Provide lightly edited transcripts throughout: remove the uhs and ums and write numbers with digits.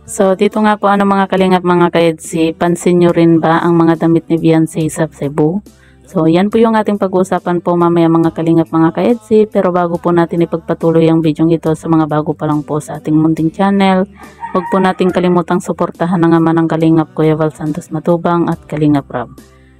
So, dito nga po mga kalingap mga ka-EDSI, pansin nyo rin ba ang mga damit ni Beyonce sa Cebu? So, yan po yung ating pag-uusapan po mamaya mga kalingap mga ka-EDSI. Pero bago po natin ipagpatuloy ang video ito sa mga bago pa lang po sa ating munting channel, huwag po natin kalimutang suportahan ang ama ng Kalingap Kuya Val Santos Matubang at Kalingap Rab.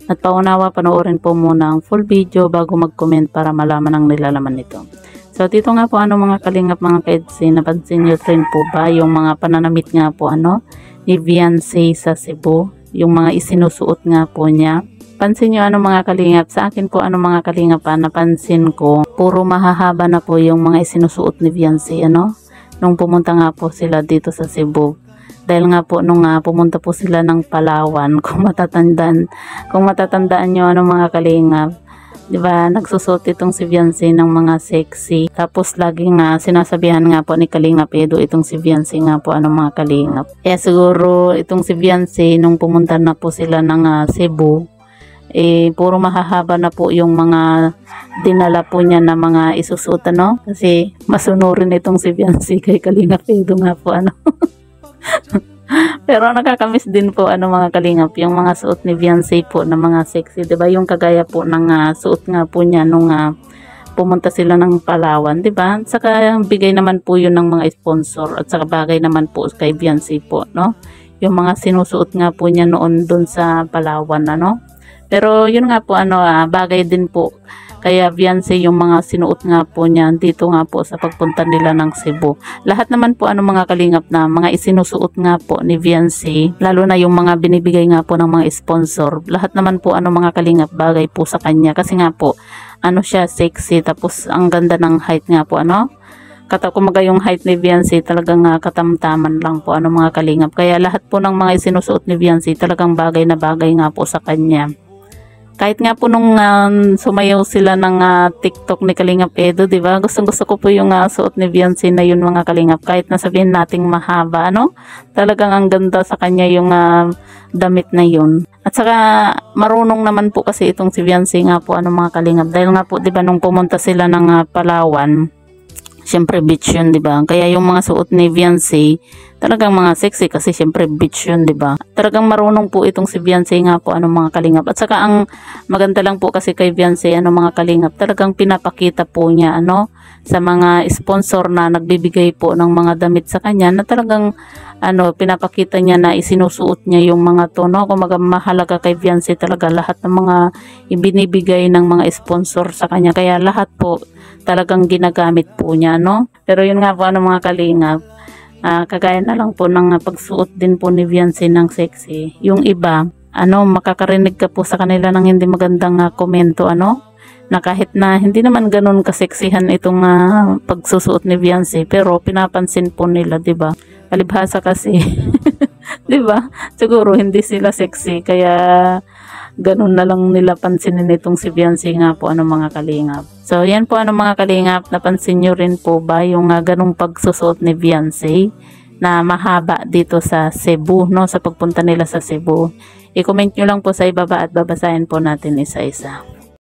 At paunawa, panoorin po muna ang full video bago mag-comment para malaman ang nilalaman nito. So, dito nga po mga kalingap mga ka-EDSI, napansin nyo rin po ba yung mga pananamit nga po ni Beyonce sa Cebu? Yung mga isinusuot nga po niya. Pansin nyo mga kalingap, sa akin po mga kalingap napansin ko, puro mahahaba na po yung mga isinusuot ni Beyonce nung pumunta nga po sila dito sa Cebu. Dahil nga po nung pumunta po sila ng Palawan, kung matatandaan nyo mga kalingap, diba, nagsusot itong si Beyonce ng mga sexy. Tapos laging sinasabihan nga po ni Kalingap Edu itong si Beyonce nga po mga kalingap. Kaya siguro itong si Beyonce nung pumunta na po sila ng Cebu, puro mahahaba na po yung mga dinala po niya na mga isusuot kasi masunurin itong si Beyonce kay Kalingap Edu nga po Pero nakakamiss din po mga kalingap yung mga suot ni Beyonce po na mga sexy, 'di ba? Yung kagaya po ng suot nga po niya nung pumunta sila ng Palawan, 'di ba? Saka bigay naman po 'yun ng mga sponsor at saka bagay naman po kay Beyonce po, no? Yung mga sinusuot nga po niya noon doon sa Palawan, Pero yun nga po bagay din po kaya Beyonce yung mga sinuot nga po niya dito nga po sa pagpunta nila ng Cebu. Lahat naman po mga kalingap na mga isinusuot nga po ni Beyonce, lalo na yung mga binibigay nga po ng mga sponsor. Lahat naman po mga kalingap bagay po sa kanya kasi nga po siya sexy, tapos ang ganda ng height nga po kumaga yung height ni Beyonce talagang katamtaman lang po mga kalingap. Kaya lahat po ng mga isinusuot ni Beyonce talagang bagay na bagay nga po sa kanya. Kahit nga po nung sumayaw sila ng TikTok ni Kalingap Edu, di ba? Gustong-gusto ko po yung suot ni Beyonce na yun mga kalingap. Kahit nasabihin nating mahaba, talagang ang ganda sa kanya yung damit na yun. At saka marunong naman po kasi itong si Beyonce nga po mga kalingap. Dahil nga po, di ba, nung pumunta sila ng Palawan, syempre beach yun, di ba? Kaya yung mga suot ni Beyonce, talagang mga sexy kasi syempre beach yun, di ba? Talagang marunong po itong si Beyonce nga po mga kalingap. At saka ang maganda lang po kasi kay Beyonce mga kalingap, talagang pinapakita po niya sa mga sponsor na nagbibigay po ng mga damit sa kanya na talagang pinapakita niya na isinusuot niya yung mga to, kumaga mahalaga kay Beyonce talaga lahat ng mga ibinibigay ng mga sponsor sa kanya. Kaya lahat po talagang ginagamit po niya, Pero yun nga po mga kalingap, kagaya na lang po ng pagsuot din po ni Beyonce ng sexy. Yung iba, makakarinig ka po sa kanila ng hindi magandang komento, na kahit na hindi naman ganun kaseksihan itong pagsusuot ni Beyonce, pero pinapansin po nila, 'di ba? Palibhasa kasi, 'di ba? Siguro hindi sila sexy kaya ganun na lang nila pansinin itong si Beyonce nga po mga kalingap. So yan po mga kalingap, napansin nyo rin po ba yung ganung pagsusuot ni Beyonce na mahaba dito sa Cebu, sa pagpunta nila sa Cebu? I-comment nyo lang po sa ibaba at babasahin po natin isa-isa.